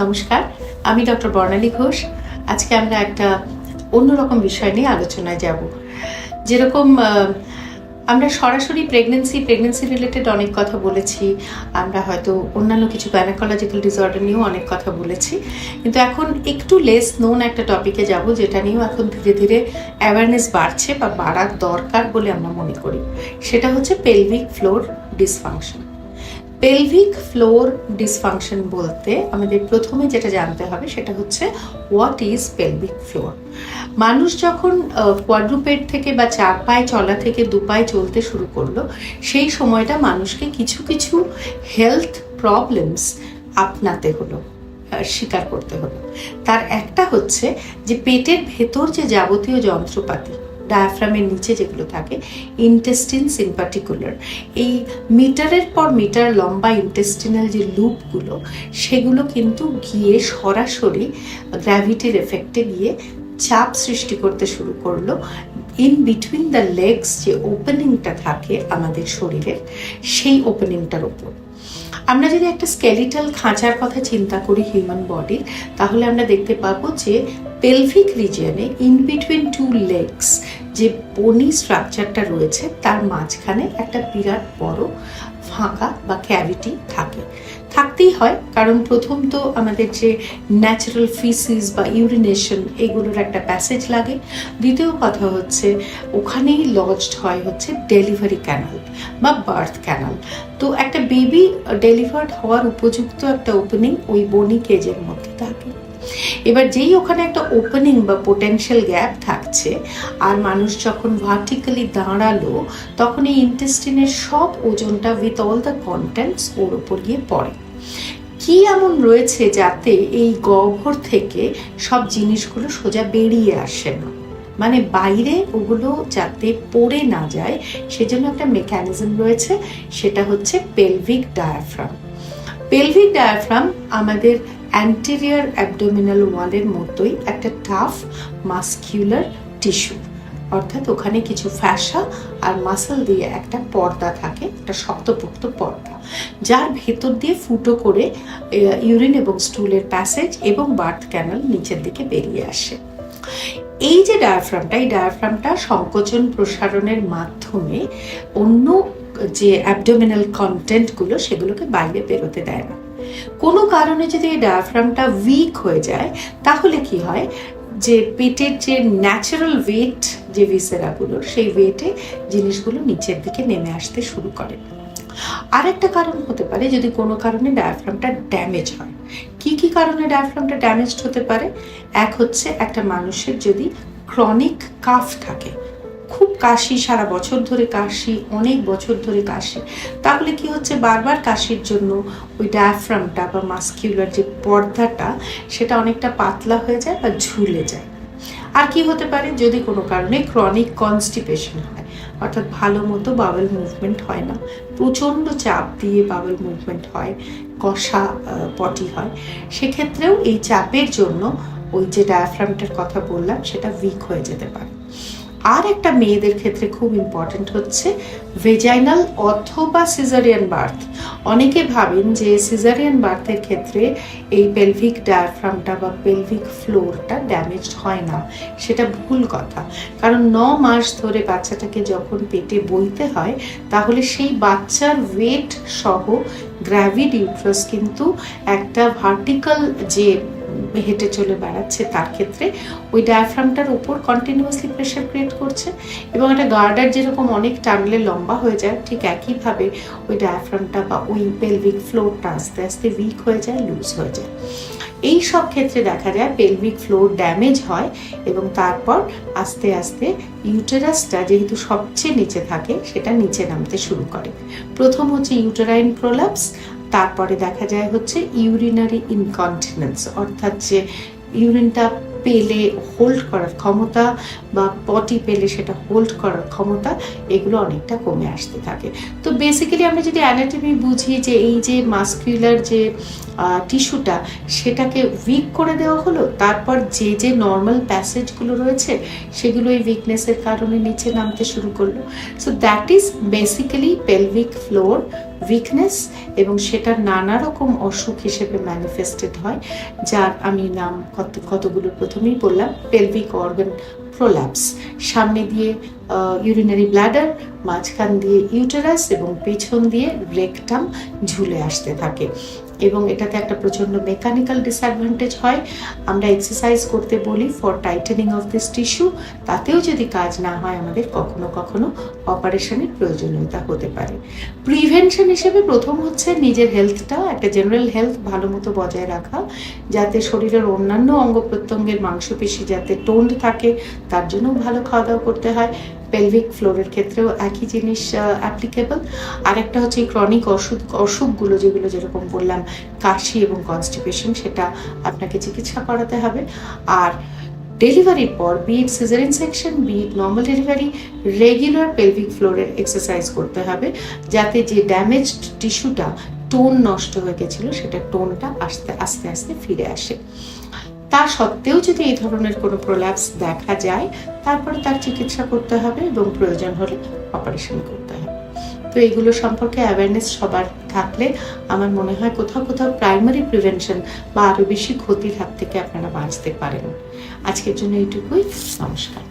নমস্কার, আমি ডক্টর বর্ণালী ঘোষ। আজকে আমরা একটা অন্যরকম বিষয় নিয়ে আলোচনায় যাব। যেরকম আমরা সরাসরি প্রেগনেন্সি রিলেটেড অনেক কথা বলেছি, আমরা হয়তো অন্যান্য কিছু গাইনোকোলজিক্যাল ডিসঅর্ডার নিয়েও অনেক কথা বলেছি, কিন্তু এখন একটু লেস নোন একটা টপিকে যাব, যেটা নিয়েও এখন ধীরে ধীরে অ্যাওয়ারনেস বাড়ছে বা বাড়ার দরকার বলে আমরা মনে করি। সেটা হচ্ছে pelvic floor dysfunction. Pelvic floor dysfunction বলতে আমাদের প্রথমে যেটা জানতে হবে সেটা হচ্ছে হোয়াট ইজ পেলভিক ফ্লোর। মানুষ যখন কোয়াড্রুপেড থেকে বা 4 পায়ে চলা থেকে 2 পায়ে চলতে শুরু করলো, সেই সময়টা মানুষকে কিছু কিছু হেলথ প্রবলেমস আপনাতে হলো, স্বীকার করতে হলো। তার একটা হচ্ছে যে পেটের ভেতর যে যাবতীয় যন্ত্রপাতি, ডায়াফ্রামের নিচে যেগুলো থাকে, ইন্টেস্টিনস ইন পার্টিকুলার, এই মিটারের পর মিটার লম্বা ইন্টেস্টিনাল যে লুপগুলো, সেগুলো কিন্তু গিয়ে সরাসরি গ্র্যাভিটির এফেক্টে গিয়ে চাপ সৃষ্টি করতে শুরু করলো ইন বিটুইন দ্য লেগস, যে ওপেনিংটা থাকে আমাদের শরীরের, সেই ওপেনিংটার উপর। আমরা যদি একটা স্কেলিটাল খাঁচার কথা চিন্তা করি হিউম্যান বডির, তাহলে আমরা দেখতে পাবো যে পেলভিক রিজিয়নে ইন বিটুইন 2 লেগস যে বনি স্ট্রাকচারটা রয়েছে, তার মাঝখানে একটা বিরাট বড় ফাঁকা বা ক্যাভিটি থাকতেই হয়। কারণ প্রথম তো আমাদের যে ন্যাচারাল ফিসিস বা ইউরিনেশন, এগুলোর একটা প্যাসেজ লাগে। দ্বিতীয় কথা হচ্ছে ওখানেই লজড হয় হচ্ছে ডেলিভারি ক্যানাল বা বার্থ ক্যানাল। তো একটা বেবি ডেলিভার্ড হওয়ার উপযুক্ত একটা ওপেনিং ওই বনি কেজের মধ্যে থাকে। এবার যেই ওখানে একটা ওপেনিং বা পোটেনশিয়াল গ্যাপ থাকছে, আর মানুষ যখন ভার্টিক্যালি দাঁড়ালো, তখন এই ইন্টেস্টিনের সব ওজনটা উইথ অল দ্য কন্টেন্টস ওর উপর গিয়ে পড়ে। কি এমন রয়েছে যাতে এই গহ্বর থেকে সব জিনিসগুলো সোজা বেরিয়ে আসে না, মানে বাইরে ওগুলো যাতে পড়ে না যায়, সেজন্য একটা মেকানিজম রয়েছে, সেটা হচ্ছে পেলভিক ডায়াফ্রাম। পেলভিক ডায়াফ্রাম আমাদের অ্যান্টেরিয়র অ্যাবডোমিনাল ওয়ালের মতোই একটা টাফ মাসকিউলার টিস্যু, অর্থাৎ ওখানে কিছু ফ্যাসা আর মাসল দিয়ে একটা পর্দা থাকে, একটা শক্তপোক্ত পর্দা, যার ভেতর দিয়ে ফুটো করে ইউরিন এবং স্টুলের প্যাসেজ এবং বার্থ ক্যানাল নিচের দিকে বেরিয়ে আসে। এই যে ডায়াফ্রামটা, এই ডায়াফ্রামটা সংকোচন প্রসারণের মাধ্যমে অন্য যে অ্যাবডোমিনাল কন্টেন্টগুলো, সেগুলোকে বাইরে বেরোতে দেয় না। কোনো কারণে যদি এই ডায়াফ্রামটা উইক হয়ে যায়, তাহলে কি হয় যে পেটের যে ন্যাচারাল ওয়েট যে ভিসেরাগুলো, সেই ওয়েটে জিনিসগুলো নিচের দিকে নেমে আসতে শুরু করে। আরেকটা কারণ হতে পারে যদি কোনো কারণে ডায়াফ্রামটা ড্যামেজ হয়। কি কি কারণে ডায়াফ্রামটা ড্যামেজড হতে পারে? এক হচ্ছে একটা মানুষের যদি ক্রনিক কাফ থাকে, খুব কাশি, সারা বছর ধরে কাশি, অনেক বছর ধরে কাশি, তাহলে কি হচ্ছে বারবার কাশির জন্য ওই ডায়াফ্রামটা বা মাসকিউলার যে পর্দাটা, সেটা অনেকটা পাতলা হয়ে যায় বা ঝুলে যায়। আর কি হতে পারে? যদি কোনো কারণে ক্রনিক কনস্টিপেশন হয়, অর্থাৎ ভালো মতো বাওয়েল মুভমেন্ট হয় না, প্রচণ্ড চাপ দিয়ে বাওয়েল মুভমেন্ট হয়, কষা পটি হয়, সেক্ষেত্রেও এই চাপের জন্য ওই যে ডায়াফ্রামটার কথা বললাম সেটা উইক হয়ে যেতে পারে। আর একটা মেয়েদের ক্ষেত্রে খুব ইম্পর্টেন্ট হচ্ছে ভেজাইনাল অথবা সিজারিয়ান বার্থ। অনেকে ভাবেন যে সিজারিয়ান বার্থের ক্ষেত্রে এই পেলভিক ডায়াফ্রামটা বা পেলভিক ফ্লোরটা ড্যামেজড হয় না, সেটা ভুল কথা। কারণ 9 মাস ধরে বাচ্চাটাকে যখন পেটে বইতে হয়, তাহলে সেই বাচ্চার ওয়েট সহ গ্র্যাভিড ইউট্রাস কিন্তু একটা ভার্টিক্যাল যে হেঁটে চলে বেড়াচ্ছে, তার ক্ষেত্রে ওই ডায়াফ্রামটার উপর কন্টিনিউয়াসলি প্রেশার ক্রিয়েট করছে, এবং একটা গার্ডার যেরকম অনেক টানলে লম্বা হয়ে যায়, ঠিক একইভাবে ওই ডায়াফ্রামটা বা ওই পেলভিক ফ্লোরটা আস্তে আস্তে উইক হয়ে যায়, লুজ হয়ে যায়। এই সব ক্ষেত্রে দেখা যায় পেলভিক ফ্লোর ড্যামেজ হয়, এবং তারপর আস্তে আস্তে ইউটেরাসটা যেহেতু সবচেয়ে নিচে থাকে, সেটা নিচে নামতে শুরু করে। প্রথম হচ্ছে ইউটেরাইন প্রোলাপস, তারপরে দেখা যায় হচ্ছে ইউরিনারি ইনকন্টিনেন্স, অর্থাৎ যে ইউরিনটা পেলে হোল্ড করার ক্ষমতা বা পটি পেলে সেটা হোল্ড করার ক্ষমতা, এগুলো অনেকটা কমে আসতে থাকে। তো বেসিক্যালি আমরা যদি অ্যানাটমি বুঝি যে এই যে মাসকুলার যে টিস্যুটা সেটাকে উইক করে দেওয়া হলো, তারপর যে যে নর্মাল প্যাসেজগুলো রয়েছে সেগুলো এই উইকনেসের কারণে নিচে নামতে শুরু করলো। So that is basically pelvic floor weakness, এবং সেটা নানা রকম অসুখ হিসেবে ম্যানিফেস্টেড হয়, যার আমি নাম কতগুলো প্রথমেই বললাম। পেলভিক অর্গান প্রোল্যাপস, সামনে দিয়ে ইউরিনারি ব্লাডার, মাঝখান দিয়ে ইউটেরাস এবং পেছন দিয়ে রেকটাম ঝুলে আসতে থাকে, এবং এটাতে একটা প্রচণ্ড মেকানিক্যাল ডিসঅ্যাডভান্টেজ হয়। আমরা এক্সারসাইজ করতে বলি for tightening of this tissue, তাতেও যদি কাজ না হয় আমাদের কখনো কখনো অপারেশনের প্রয়োজনীয়তা হতে পারে। প্রিভেনশন হিসেবে প্রথম হচ্ছে নিজের হেলথটা, একটা জেনারেল হেলথ ভালো মতো বজায় রাখা, যাতে শরীরের অন্যান্য অঙ্গ প্রত্যঙ্গের মাংসপেশি যাতে টোন্ড থাকে, তার জন্য ভালো খাওয়া দাওয়া করতে হয়। পেলভিক ফ্লোরের ক্ষেত্রেও একই জিনিস অ্যাপ্লিকেবল। আরেকটা হচ্ছে ক্রনিক অসুখগুলো, যেগুলো যেরকম বললাম কাশি এবং কনস্টিপেশন, সেটা আপনাকে চিকিৎসা করাতে হবে। আর ডেলিভারির পর, বি ইট সিজারিয়ান সেকশন, বি ইট নর্মাল ডেলিভারি, রেগুলার পেলভিক ফ্লোরের এক্সারসাইজ করতে হবে, যাতে যে ড্যামেজড টিস্যুটা, টোন নষ্ট হয়ে গেছিল, সেটা টোনটা আস্তে আস্তে আস্তে ফিরে আসে। তা সত্ত্বেও যদি এই ধরনের কোনো প্রোল্যাপস দেখা যায়, তারপরে তার চিকিৎসা করতে হবে এবং প্রয়োজন হলে অপারেশন করতে হবে। তো এইগুলো সম্পর্কে অ্যাওয়ারনেস সবার থাকলে আমার মনে হয় কোথাও কোথাও প্রাইমারি প্রিভেনশন বা আরও বেশি ক্ষতির হাত থেকে আপনারা বাঁচতে পারেন। আজকের জন্য এইটুকুই, নমস্কার।